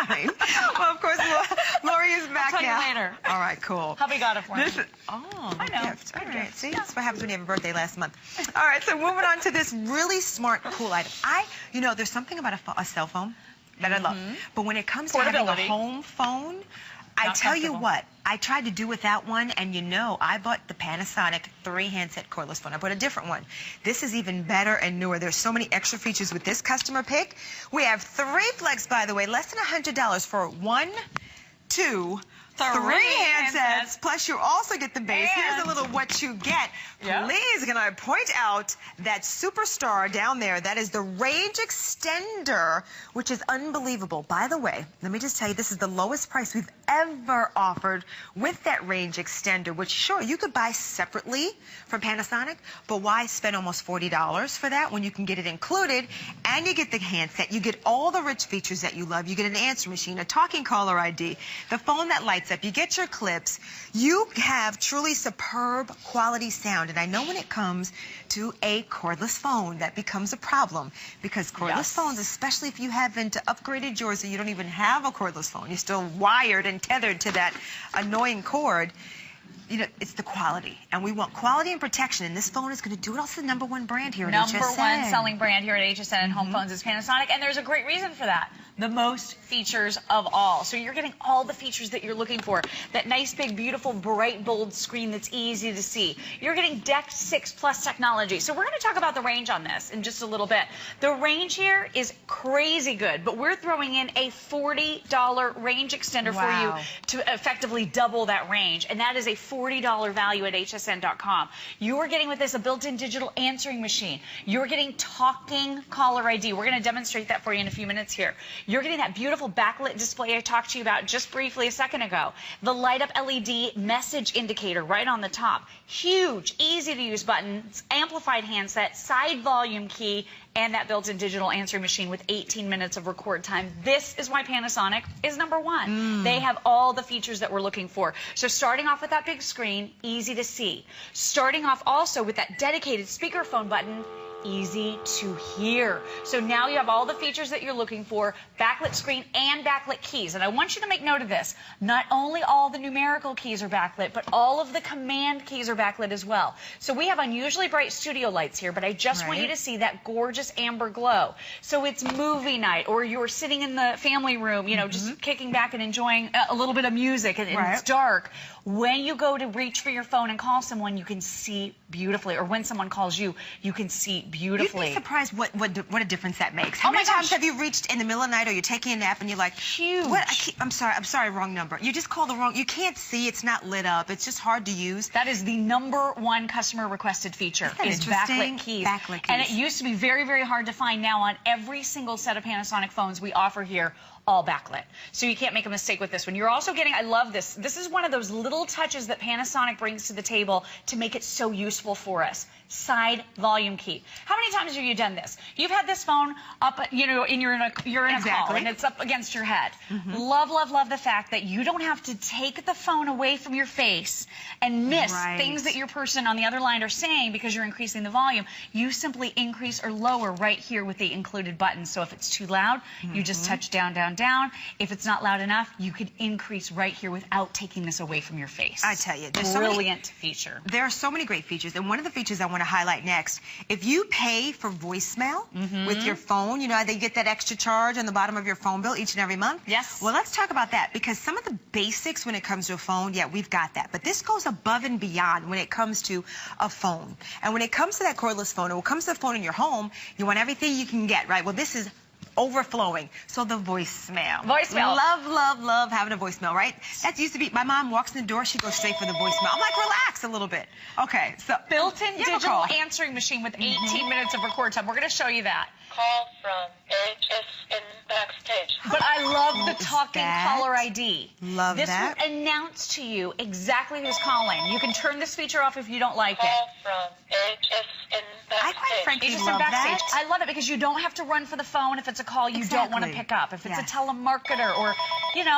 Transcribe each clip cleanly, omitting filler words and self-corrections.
fine. Well, of course, Lori is back I'll tell now. you later. All right, cool. Hubby got it for me. I know. Gift. All right. See, that's what happens when you have a birthday last month. All right, so moving on to this really smart, cool item. There's something about a cell phone that I love. But when it comes to having a home phone, I tell you what, I tried to do without one, and I bought the Panasonic 3-handset cordless phone. I bought a different one. This is even better and newer. There's so many extra features with this customer pick. We have 3 flex, by the way, less than $100 for 1, 2, 3 handsets, plus you also get the base. Here's a little what you get. Please, can I point out that superstar down there? That is the range extender, which is unbelievable. By the way, let me just tell you, this is the lowest price we've ever offered with that range extender, which, sure, you could buy separately from Panasonic, but why spend almost $40 for that when you can get it included, and you get the handset, you get all the rich features that you love. You get an answer machine, a talking caller ID, the phone that lights up, you get your clips. You have truly superb quality sound, and I know when it comes to a cordless phone, that becomes a problem, because cordless phones, especially if you haven't upgraded yours or you don't even have a cordless phone, you're still wired and tethered to that annoying cord, it's the quality. And we want quality and protection, and this phone is going to do it. Also the #1 brand here at HSN. #1 selling brand here at HSN and home phones is Panasonic, and there's a great reason for that. The most features of all. So you're getting all the features that you're looking for. That nice, big, beautiful, bright, bold screen that's easy to see. You're getting DECT 6 Plus technology. So we're going to talk about the range on this in just a little bit. The range here is crazy good, but we're throwing in a $40 range extender for you to effectively double that range, and that is a $40 value at hsn.com. You're getting with this a built-in digital answering machine. You're getting talking caller ID. We're going to demonstrate that for you in a few minutes here. You're getting that beautiful backlit display I talked to you about just briefly a second ago. The light-up LED message indicator right on the top. Huge, easy-to-use buttons, amplified handset, side volume key, and that built-in digital answering machine with 18 minutes of record time. This is why Panasonic is #1. They have all the features that we're looking for. So starting off with that big screen, easy to see. Starting off also with that dedicated speakerphone button, easy to hear. So now you have all the features that you're looking for, backlit screen and backlit keys. And I want you to make note of this. Not only all the numerical keys are backlit, but all of the command keys are backlit as well. So we have unusually bright studio lights here, but I just want you to see that gorgeous amber glow. So it's movie night, or you're sitting in the family room, just kicking back and enjoying a little bit of music, and it's dark. When you go to reach for your phone and call someone, you can see beautifully. Or when someone calls you, you can see beautifully. You'd be surprised what a difference that makes. How many times have you reached in the middle of the night, or you're taking a nap and you're like, huge. I'm sorry, wrong number. You just called the wrong, you can't see, it's not lit up, it's just hard to use. That is the #1 customer requested feature, is backlit keys. And it used to be very, very hard to find. Now on every single set of Panasonic phones we offer here, all backlit. So you can't make a mistake with this one. You're also getting, I love this, this is one of those little touches that Panasonic brings to the table to make it so useful for us. Side volume key. How many times have you done this? You've had this phone up, and you're in a call, and it's up against your head. Love, love, love the fact that you don't have to take the phone away from your face and miss things that your person on the other line are saying because you're increasing the volume. You simply increase or lower right here with the included buttons. So if it's too loud, you just touch down, down, down. If it's not loud enough, you could increase right here without taking this away from your face. I tell you, there's brilliant feature. There are so many great features, and one of the features I want to highlight next, if you pay for voicemail with your phone, they get that extra charge on the bottom of your phone bill each and every month. Yes. Well, let's talk about that, because some of the basics when it comes to a phone, we've got that, but this goes above and beyond when it comes to a phone. And when it comes to that cordless phone, or when it comes to the phone in your home, you want everything you can get, right? Well, this is overflowing. So the voicemail. Love, love, love having a voicemail, right? That used to be, my mom walks in the door, she goes straight for the voicemail. I'm like, relax a little bit. Okay, so. Built-in digital answering machine with 18 minutes of record time. We're going to show you that. Call from HSN backstage. But I love the talking caller ID. Love this that. This will announce to you exactly who's calling. You can turn this feature off if you don't like Call it. from HSN backstage. I quite frankly HSN love backstage. that. I love it because you don't have to run for the phone if it's a call you don't want to pick up. If it's a telemarketer, or,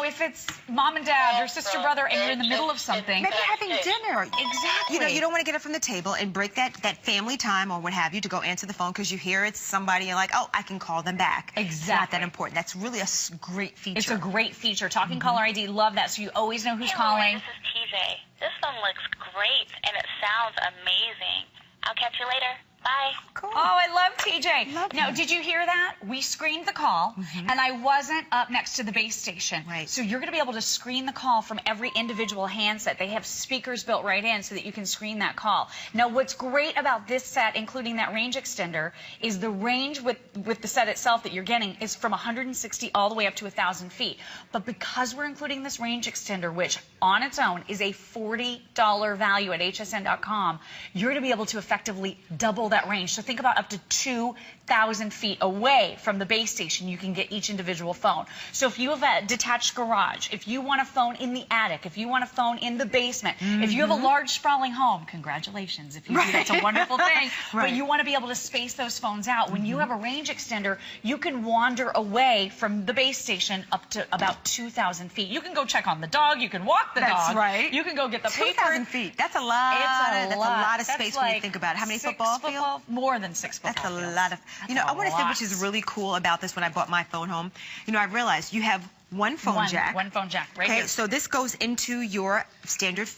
if it's mom and dad or sister, brother, and you're in the middle of something. Maybe having dinner. Exactly. You don't want to get up from the table and break that family time or what have you to go answer the phone because you hear it's somebody, you're like, like, oh, I can call them back. Exactly. It's not that important. That's really a great feature. It's a great feature. Talking caller ID, love that. So you always know who's Hey, calling. Lori, this is TJ. This phone looks great, and it sounds amazing. I'll catch you later. Bye. Cool. Oh, I love TJ. Love now, him. did you hear that? We screened the call, and I wasn't up next to the base station. Right. So you're going to be able to screen the call from every individual handset. They have speakers built right in so that you can screen that call. Now, what's great about this set, including that range extender, is the range with the set itself that you're getting is from 160 all the way up to 1,000 feet. But because we're including this range extender, which on its own is a $40 value at hsn.com, you're going to be able to effectively double that range. So think about up to 2,000 feet away from the base station, you can get each individual phone. So if you have a detached garage, if you want a phone in the attic, if you want a phone in the basement, if you have a large sprawling home, congratulations. If you do, that's a wonderful thing. But you want to be able to space those phones out. When you have a range extender, you can wander away from the base station up to about 2,000 feet. You can go check on the dog. You can walk the dog. That's right. You can go get the paper. 2,000 feet. That's a lot. It's a lot. That's a lot of That's space like when you think about it. How many football fields? More than 6 football That's a fields. lot of. You know, That's I want to a say lot. which is really cool about this when I bought my phone home. You know, I realized you have one phone jack. One phone jack, right Okay, here. so this goes into your standard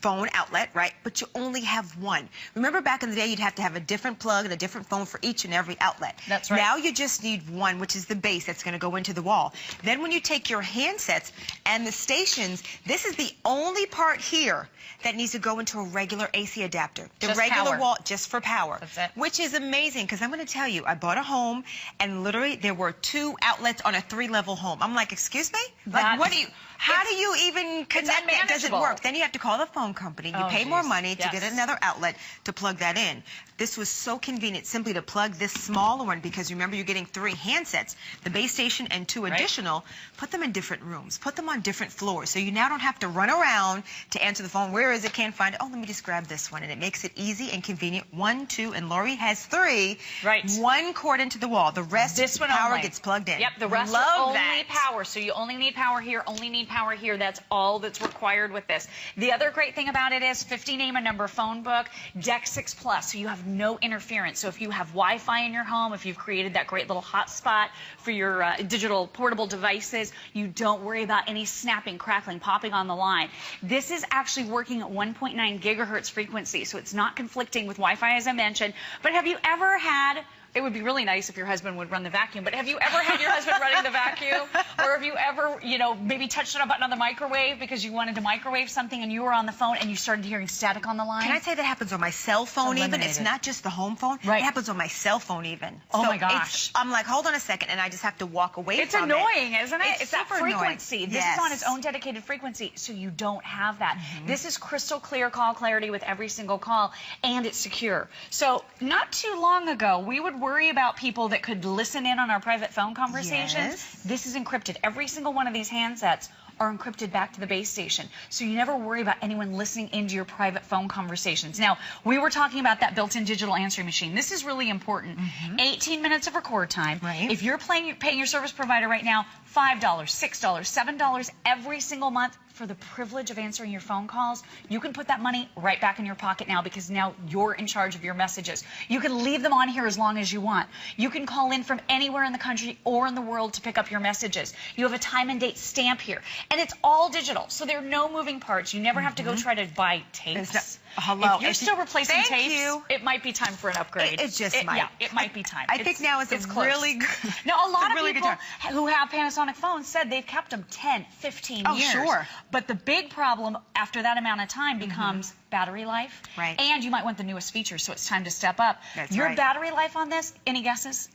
phone outlet, right? But you only have one. Remember back in the day, you'd have to have a different plug and a different phone for each and every outlet. That's right. Now you just need one, which is the base that's going to go into the wall. Then when you take your handsets and the stations, this is the only part here that needs to go into a regular AC adapter. The Just regular power. wall, just for power. That's it. Which is amazing, because I'm going to tell you, I bought a home, and literally there were 2 outlets on a 3-level home. I'm like, excuse me? Like, what do you... How do you even connect that? Does it unmanageable. work? Then you have to call the phone company. You pay more money to get Yes. another outlet to plug that in. This was so convenient simply to plug this smaller one, because remember, you're getting 3 handsets, the base station and 2 additional. Put them in different rooms. Put them on different floors. So you now don't have to run around to answer the phone. Where is it? Can't find it. Oh, let me just grab this one. And it makes it easy and convenient. 1, 2, and Lori has 3. Right. 1 cord into the wall. The rest This one power only. gets plugged in. Yep, the rest Love are only that. power. So you only need power here, only need power here. That's all that's required with this. The other great thing about it is 50 name a number phone book, Deck 6 Plus, so you have no interference. So if you have Wi-Fi in your home, if you've created that great little hotspot for your digital portable devices, you don't worry about any snapping, crackling, popping on the line. This is actually working at 1.9 gigahertz frequency, so it's not conflicting with Wi-Fi, as I mentioned. But have you ever had... It would be really nice if your husband would run the vacuum, but have you ever had your husband running the vacuum? Or have you ever, you know, maybe touched on a button on the microwave because you wanted to microwave something and you were on the phone and you started hearing static on the line? Can I say that happens on my cell phone even? It's eliminated. not just the home phone. Right. It happens on my cell phone even. Oh So my gosh. I'm like, hold on a second, and I just have to walk away It's from annoying, isn't it? It's that super annoying. frequency. This Yes. is on its own dedicated frequency, so you don't have that. This is crystal clear call clarity with every single call, and it's secure. So not too long ago, we would worry about people that could listen in on our private phone conversations. Yes. This is encrypted. Every single one of these handsets are encrypted back to the base station. So you never worry about anyone listening into your private phone conversations. Now, we were talking about that built-in digital answering machine. This is really important. 18 minutes of record time. Right. If you're paying your service provider right now $5, $6, $7 every single month for the privilege of answering your phone calls, you can put that money right back in your pocket now, because now you're in charge of your messages. You can leave them on here as long as you want. You can call in from anywhere in the country or in the world to pick up your messages. You have a time and date stamp here. And it's all digital, so there are no moving parts. You never have to go try to buy tapes. Hello. If you're still replacing Thank tapes, you. it might be time for an upgrade. It just might. Yeah, it might be time. I think now is a close. really good... Now, a lot it's a of really good people time. who have Panasonic phones said they've kept them 10, 15 Oh, years. sure. But the big problem after that amount of time becomes battery life. Right. And you might want the newest features, so it's time to step up. That's Your right. battery life on this, any guesses?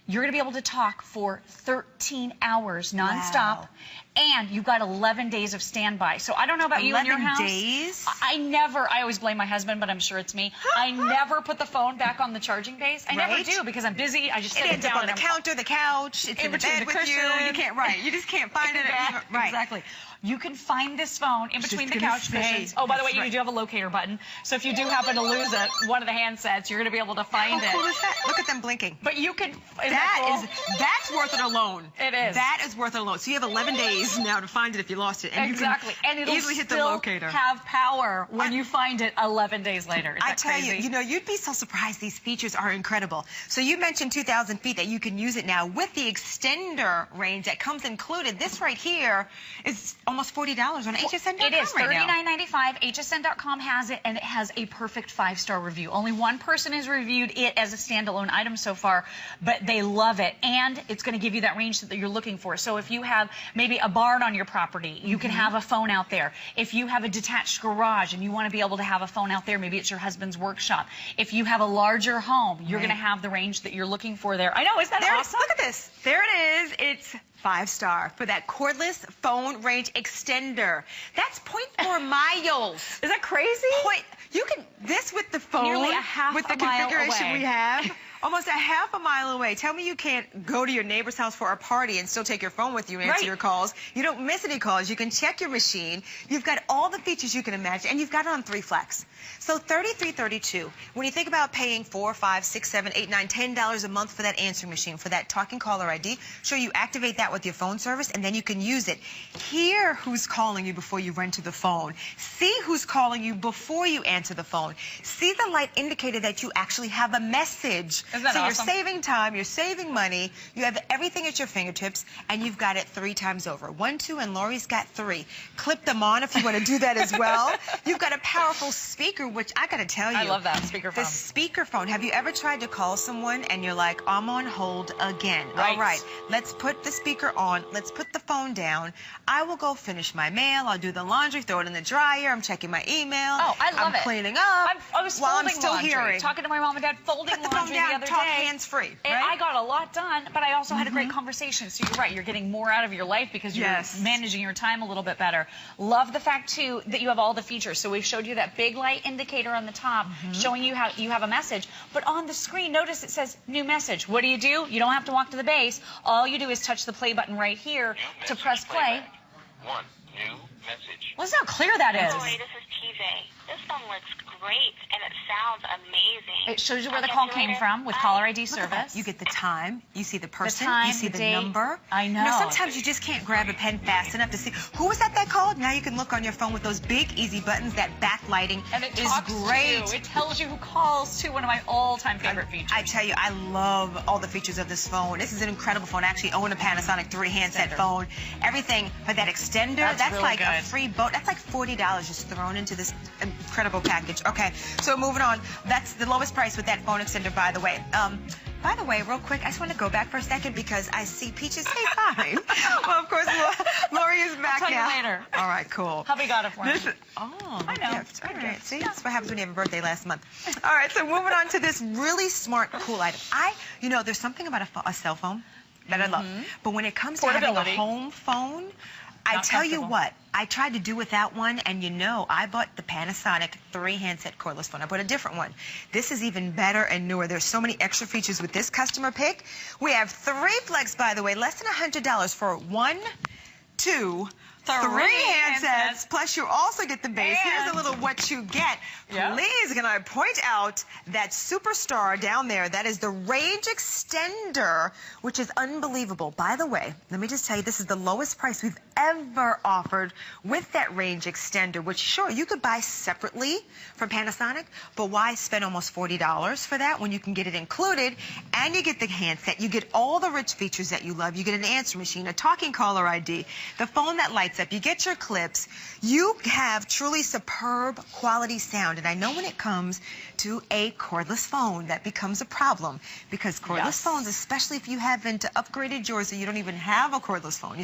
You're going to be able to talk for 13 hours nonstop. Wow. And you've got 11 days of standby. So I don't know about you in your 11 house. days? I always blame my husband, but I'm sure it's me. I never put the phone back on the charging base. I never Right. do, because I'm busy. I just set It it ends up down on the and counter, the couch, it's in the between bed the with cushion. you. You can't, right. You just can't find it. Right. Exactly. You can find this phone in was between the just gonna couch say, cushions. Oh, by the way, that's you right. do have a locator button. So if you do happen to lose one of the handsets, you're going to be able to find How cool it. is that? Look at them blinking. But you can, isn't That That's worth it alone. It is. That is worth it alone. So you have 11 days now to find it if you lost it. And exactly. You can and it'll easily hit the still locator. have power when you find it 11 days later. Is I that tell crazy? you, you'd be so surprised. These features are incredible. So you mentioned 2,000 feet that you can use it now with the extender range that comes included. This right here is almost $40 on HSN.com. It is right now. $39.95. HSN.com has it, and it has a perfect 5-star review. Only one person has reviewed it as a standalone item so far, but they love it, and it's going to give you that range that you're looking for. So if you have maybe a barn on your property, you can have a phone out there. If you have a detached garage and you want to be able to have a phone out there, maybe it's your husband's workshop. If you have a larger home, you're going to have the range that you're looking for there. I know, isn't that awesome? Look at this. There it is. It's 5-star for that cordless phone range extender. That's 0.4 miles. Is that crazy? You can, this with the phone, nearly a half with the a mile configuration away. we have, almost a half a mile away. Tell me you can't go to your neighbor's house for a party and still take your phone with you and answer your calls. You don't miss any calls. You can check your machine. You've got all the features you can imagine, and you've got it on 3 flex. So $33.32. When you think about paying $4, $5, $6, $7, $8, $9, $10 a month for that answering machine, for that talking caller ID, sure, you activate that with your phone service, and then you can use it. Hear who's calling you before you run to the phone. See who's calling you before you answer the phone. See the light indicator that you actually have a message. Isn't that so awesome? You're saving time, you're saving money, you have everything at your fingertips, and you've got it 3 times over. 1, 2, and Lori's got 3. Clip them on if you want to do that as well. You've got a powerful speaker, which I got to tell you. I love that speakerphone. The speakerphone. Have you ever tried to call someone and you're like, I'm on hold again? Right. All right, let's put the speaker on. Let's put the phone down. I will go finish my mail. I'll do the laundry, throw it in the dryer. I'm checking my email. Oh, I love it. I'm cleaning up. I was while folding I'm still laundry, hearing. talking to my mom and dad, folding Put the phone laundry down, the other talk day. hands-free, And right? I got a lot done, but I also had a great conversation. So you're right, you're getting more out of your life because you're managing your time a little bit better. Love the fact, too, that you have all the features. So we've showed you that big light indicator on the top showing you how you have a message. But on the screen, notice it says new message. What do? You don't have to walk to the base. All you do is touch the play button right here to press play. One new message. Listen how clear that is. Lori, this is TJ. This phone looks great, and it sounds amazing. It shows you where the call came from with caller ID service. You get the time, you see the person, time, you see the the date. number. I know. Sometimes you just can't grab a pen fast enough to see who was that called. Now you can look on your phone with those big easy buttons. That backlighting and it is talks great. To you. It tells you who calls to one of my all-time favorite features. I tell you, I love all the features of this phone. This is an incredible phone. I actually own a Panasonic 3 handset phone. Everything, but that extender, that's really like good. a free boat. That's like $40 just thrown into this incredible package. Okay, so moving on. That's the lowest price with that phone extender, by the way. By the way, real quick, I just want to go back for a second because I see Peaches say fine. Well, of course, Lori is back I'll tell now. you later. All right, cool. Hubby got it for me. I know. Gift. All right, see, that's what happens when you have a birthday last month. All right, so moving on to this really smart, cool item. There's something about a cell phone that I love, but when it comes to having a home phone, I tell you what, I tried to do without one, and I bought the Panasonic 3 handset cordless phone. I bought a different one. This is even better and newer. There's so many extra features with this customer pick. We have 3 flex, by the way, less than $100 for 1, 2, 3 handsets, plus you also get the base. Here's a little what you get. Please, can I point out that superstar down there? That is the range extender, which is unbelievable. By the way, let me just tell you, this is the lowest price we've ever offered with that range extender, which, sure, you could buy separately from Panasonic, but why spend almost $40 for that when you can get it included, and you get the handset, you get all the rich features that you love, you get an answer machine, a talking caller ID, the phone that lights up, you get your clips, you have truly superb quality sound. And I know when it comes to a cordless phone, that becomes a problem because cordless phones, especially if you haven't upgraded yours or you don't even have a cordless phone,